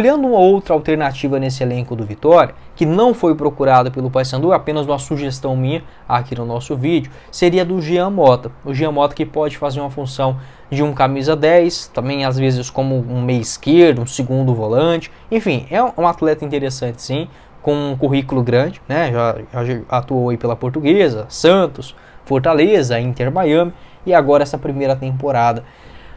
Olhando uma outra alternativa nesse elenco do Vitória, que não foi procurada pelo Paysandu, apenas uma sugestão minha aqui no nosso vídeo, seria do Jean Mota. O Jean Mota que pode fazer uma função de um camisa 10, também às vezes como um meia esquerdo, um segundo volante, enfim, é um atleta interessante sim, com um currículo grande, né? Já atuou aí pela Portuguesa, Santos, Fortaleza, Inter Miami e agora essa primeira temporada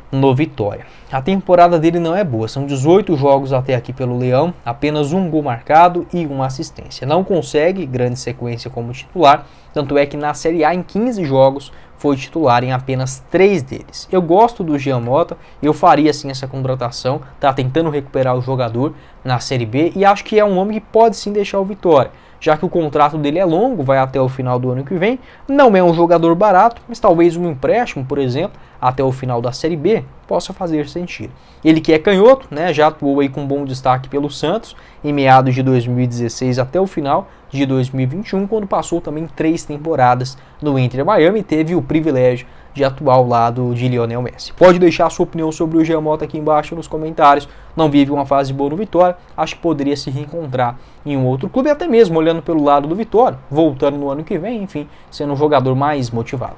no Vitória. A temporada dele não é boa, são 18 jogos até aqui pelo Leão, apenas um gol marcado e uma assistência. Não consegue grande sequência como titular, tanto é que na Série A em 15 jogos foi titular em apenas 3 deles. Eu gosto do Jean Mota, eu faria sim essa contratação, tá tentando recuperar o jogador na Série B e acho que é um homem que pode sim deixar o Vitória, já que o contrato dele é longo, vai até o final do ano que vem, não é um jogador barato, mas talvez um empréstimo, por exemplo, até o final da Série B, possa fazer sentido. Ele que é canhoto, né, já atuou aí com bom destaque pelo Santos, em meados de 2016 até o final de 2021, quando passou também 3 temporadas no Inter Miami e teve o privilégio de atuar ao lado de Lionel Messi. Pode deixar a sua opinião sobre o Jean Mota aqui embaixo nos comentários. Não vive uma fase boa no Vitória, acho que poderia se reencontrar em um outro clube, até mesmo olhando pelo lado do Vitória, voltando no ano que vem, enfim, sendo um jogador mais motivado.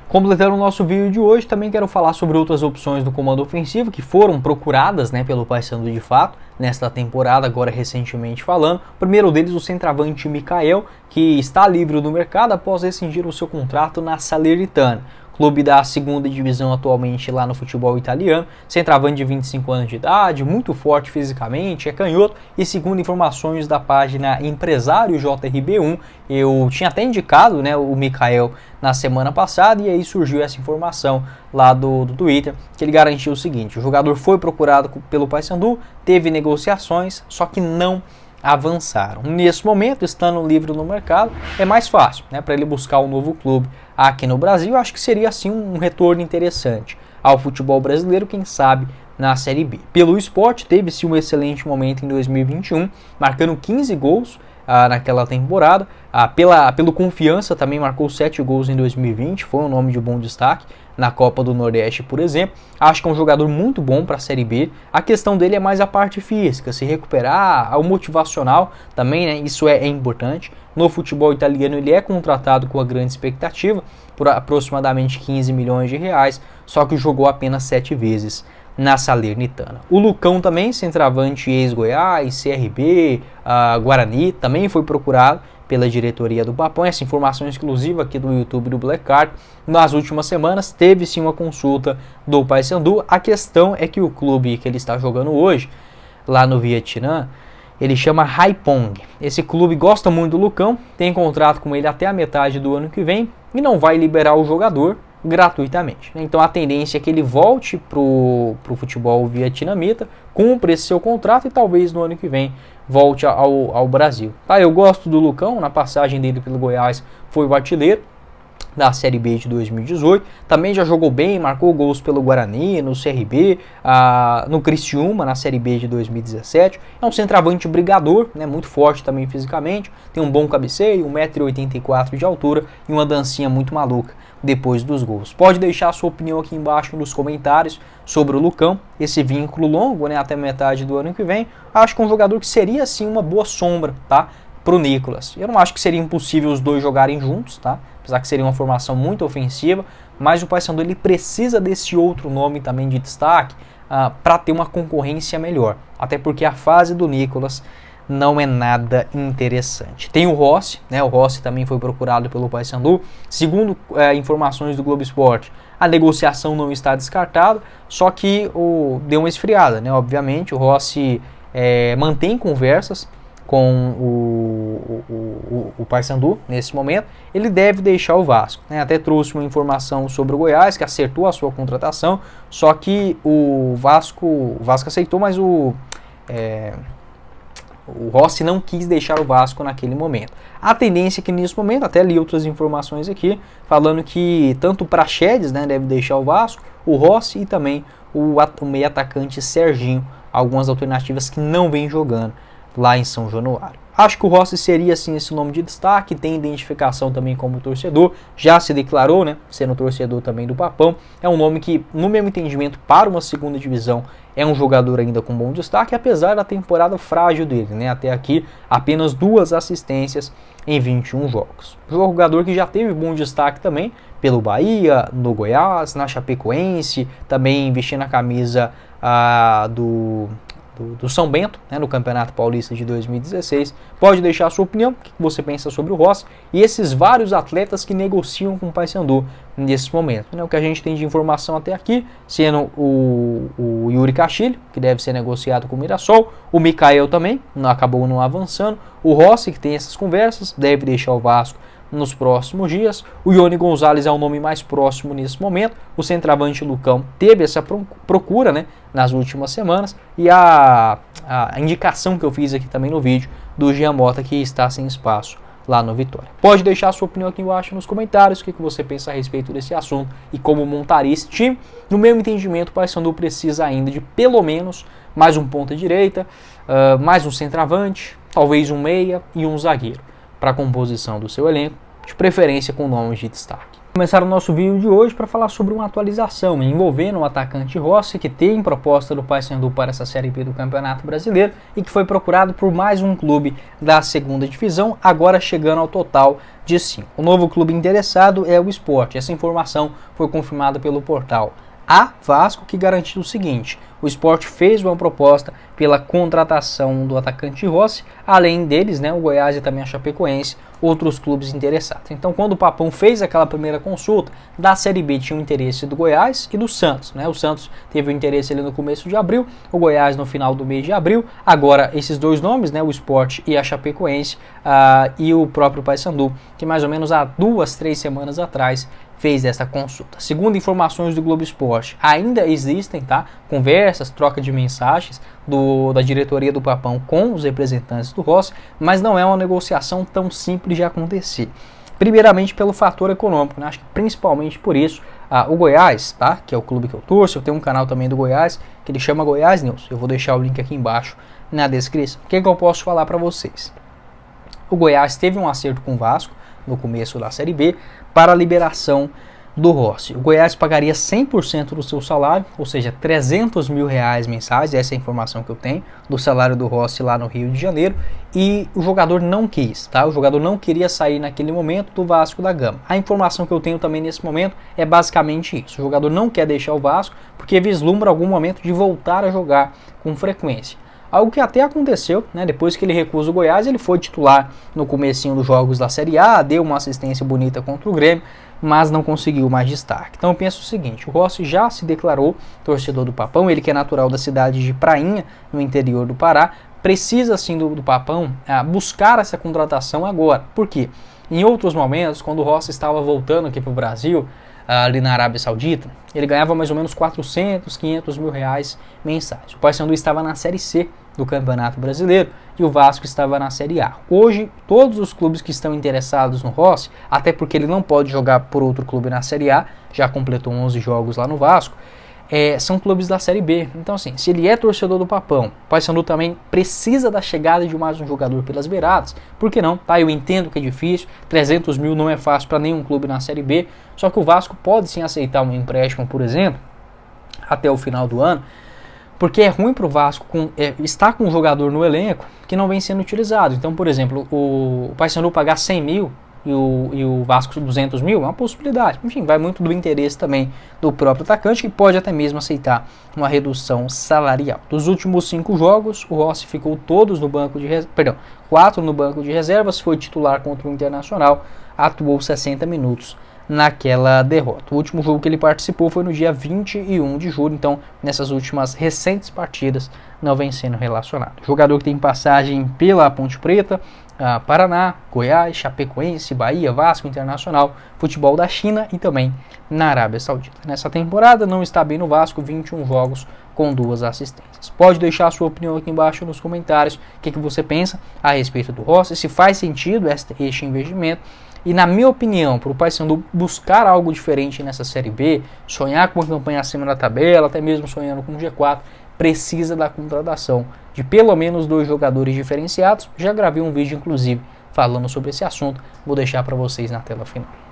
Completando o nosso vídeo de hoje, também quero falar sobre outras opções do comando ofensivo que foram procuradas, né, pelo Paysandu de fato, nesta temporada, agora recentemente falando. O primeiro deles, o centroavante Mikael, que está livre no mercado após rescindir o seu contrato na Salernitana, clube da segunda divisão atualmente lá no futebol italiano. Centroavante de 25 anos de idade, muito forte fisicamente, é canhoto e segundo informações da página Empresário JRB1, eu tinha até indicado, né, o Mikael na semana passada e aí surgiu essa informação lá do Twitter, que ele garantiu o seguinte: o jogador foi procurado pelo Paysandu, teve negociações, só que não avançaram. Nesse momento, estando livre no mercado, é mais fácil, né, para ele buscar um novo clube aqui no Brasil. Acho que seria assim um retorno interessante ao futebol brasileiro, quem sabe na Série B. Pelo Sport, teve-se um excelente momento em 2021, marcando 15 gols naquela temporada. Pelo Confiança também marcou 7 gols em 2020, foi um nome de bom destaque na Copa do Nordeste, por exemplo. Acho que é um jogador muito bom para a Série B. A questão dele é mais a parte física, se recuperar, o motivacional também, né? Isso é importante. No futebol italiano ele é contratado com a grande expectativa, por aproximadamente 15 milhões de reais, só que jogou apenas 7 vezes na Salernitana. O Lucão também, centroavante ex-Goiás, CRB, Guarani, também foi procurado pela diretoria do Papão. Essa informação é exclusiva aqui do YouTube do Black Card. Nas últimas semanas teve sim uma consulta do Paysandu. A questão é que o clube que ele está jogando hoje, lá no Vietnã, ele chama Haipong. Esse clube gosta muito do Lucão, tem contrato com ele até a metade do ano que vem e não vai liberar o jogador gratuitamente. Então a tendência é que ele volte para o futebol vietnamita, cumpra esse seu contrato e talvez no ano que vem volte ao Brasil. Eu gosto do Lucão, na passagem dele pelo Goiás foi o artilheiro da Série B de 2018, também já jogou bem, marcou gols pelo Guarani, no CRB, no Criciúma, na Série B de 2017, é um centroavante brigador, né, muito forte também fisicamente, tem um bom cabeceio, 1,84 m de altura e uma dancinha muito maluca depois dos gols. Pode deixar a sua opinião aqui embaixo nos comentários sobre o Lucão, esse vínculo longo, né, até metade do ano que vem. Acho que é um jogador que seria sim uma boa sombra, tá, pro Nicolas. Eu não acho que seria impossível os dois jogarem juntos, tá? Apesar que seria uma formação muito ofensiva, mas o Paysandu ele precisa desse outro nome também de destaque para ter uma concorrência melhor. Até porque a fase do Nicolas não é nada interessante. Tem o Rossi, né? O Rossi também foi procurado pelo Paysandu. Segundo informações do Globo Esporte, a negociação não está descartada, só que deu uma esfriada, né? Obviamente, o Rossi mantém conversas com o Paysandu nesse momento. Ele deve deixar o Vasco, né? Até trouxe uma informação sobre o Goiás, que acertou a sua contratação, só que o Vasco aceitou, mas o Rossi não quis deixar o Vasco naquele momento. A tendência é que nesse momento, até li outras informações aqui, falando que tanto o Praxedes, né, deve deixar o Vasco, o Rossi e também o meio atacante Serginho, algumas alternativas que não vem jogando lá em São Januário. Acho que o Rossi seria sim esse nome de destaque, tem identificação também como torcedor, já se declarou, né, sendo torcedor também do Papão. É um nome que, no meu entendimento, para uma segunda divisão, é um jogador ainda com bom destaque, apesar da temporada frágil dele, né, até aqui apenas 2 assistências em 21 jogos. Jogador que já teve bom destaque também pelo Bahia, no Goiás, na Chapecoense, também vestindo a camisa do São Bento, né, no Campeonato Paulista de 2016. Pode deixar a sua opinião, o que você pensa sobre o Rossi e esses vários atletas que negociam com o Paysandu nesse momento. Né, o que a gente tem de informação até aqui, sendo o Yuri Castilho, que deve ser negociado com o Mirassol, o Mikael também, acabou não avançando, o Rossi, que tem essas conversas, deve deixar o Vasco nos próximos dias. O Ione Gonzalez é o nome mais próximo nesse momento. O centroavante Lucão teve essa procura, né, nas últimas semanas. E a indicação que eu fiz aqui também no vídeo do Jean Mota, que está sem espaço lá no Vitória. Pode deixar a sua opinião aqui embaixo nos comentários, o que você pensa a respeito desse assunto e como montaria esse time. No meu entendimento, o Paysandu precisa ainda de pelo menos mais um ponta-direita, mais um centroavante, talvez um meia e um zagueiro para a composição do seu elenco, de preferência com nomes de destaque. Começar o nosso vídeo de hoje para falar sobre uma atualização envolvendo o atacante Rossi, que tem proposta do Paysandu para essa Série B do Campeonato Brasileiro e que foi procurado por mais um clube da segunda divisão, agora chegando ao total de 5. O novo clube interessado é o Sport. Essa informação foi confirmada pelo portal Vasco, que garantiu o seguinte: o Sport fez uma proposta pela contratação do atacante Rossi, além deles, né, o Goiás e também a Chapecoense, outros clubes interessados. Então, quando o Papão fez aquela primeira consulta, da Série B tinha o interesse do Goiás e do Santos, né? O Santos teve o interesse ali no começo de abril, o Goiás no final do mês de abril. Agora, esses dois nomes, né, o Sport e a Chapecoense, e o próprio Paysandu, que mais ou menos há 2, 3 semanas atrás fez essa consulta. Segundo informações do Globo Esporte, ainda existem, tá, conversas, troca de mensagens da diretoria do Papão com os representantes do Rossi, mas não é uma negociação tão simples de acontecer. Primeiramente pelo fator econômico, né? Acho que principalmente por isso, o Goiás, tá, que é o clube que eu torço, eu tenho um canal também do Goiás, que ele chama Goiás News, eu vou deixar o link aqui embaixo na descrição. O que eu posso falar para vocês? O Goiás teve um acerto com o Vasco no começo da Série B para a liberação do Rossi. O Goiás pagaria 100% do seu salário, ou seja, R$300 mil mensais, essa é a informação que eu tenho, do salário do Rossi lá no Rio de Janeiro, e o jogador não quis, tá? O jogador não queria sair naquele momento do Vasco da Gama. A informação que eu tenho também nesse momento é basicamente isso: o jogador não quer deixar o Vasco porque vislumbra algum momento de voltar a jogar com frequência. Algo que até aconteceu, né? Depois que ele recusa o Goiás, ele foi titular no comecinho dos jogos da Série A, deu uma assistência bonita contra o Grêmio, mas não conseguiu mais destaque. Então eu penso o seguinte: o Rossi já se declarou torcedor do Papão, ele que é natural da cidade de Prainha, no interior do Pará, precisa sim do Papão buscar essa contratação agora. Por quê? Em outros momentos, quando o Rossi estava voltando aqui para o Brasil, ali na Arábia Saudita, ele ganhava mais ou menos 400, 500 mil reais mensais. O Paysandu estava na Série C do Campeonato Brasileiro e o Vasco estava na Série A. Hoje, todos os clubes que estão interessados no Rossi, até porque ele não pode jogar por outro clube na Série A, já completou 11 jogos lá no Vasco, são clubes da Série B. Então, assim, se ele é torcedor do Papão, o Paysandu também precisa da chegada de mais um jogador pelas beiradas. Por que não? Tá, eu entendo que é difícil, 300 mil não é fácil para nenhum clube na Série B, só que o Vasco pode sim aceitar um empréstimo, por exemplo, até o final do ano, porque é ruim para o Vasco estar com um jogador no elenco que não vem sendo utilizado. Então, por exemplo, o Paysandu pagar 100 mil e o Vasco 200 mil é uma possibilidade. Enfim, vai muito do interesse também do próprio atacante, que pode até mesmo aceitar uma redução salarial. Dos últimos 5 jogos, o Rossi ficou todos no banco de 4 no banco de reservas, foi titular contra o Internacional, atuou 60 minutos naquela derrota. O último jogo que ele participou foi no dia 21 de julho, então nessas últimas recentes partidas não vem sendo relacionado. Jogador que tem passagem pela Ponte Preta, Paraná, Goiás, Chapecoense, Bahia, Vasco, Internacional, futebol da China e também na Arábia Saudita. Nessa temporada não está bem no Vasco, 21 jogos com 2 assistências. Pode deixar a sua opinião aqui embaixo nos comentários, o que você pensa a respeito do Rossi, se faz sentido este investimento. E na minha opinião, para o Paysandu buscar algo diferente nessa Série B, sonhar com uma campanha acima da tabela, até mesmo sonhando com o G4, precisa da contratação de pelo menos 2 jogadores diferenciados. Já gravei um vídeo, inclusive, falando sobre esse assunto. Vou deixar para vocês na tela final.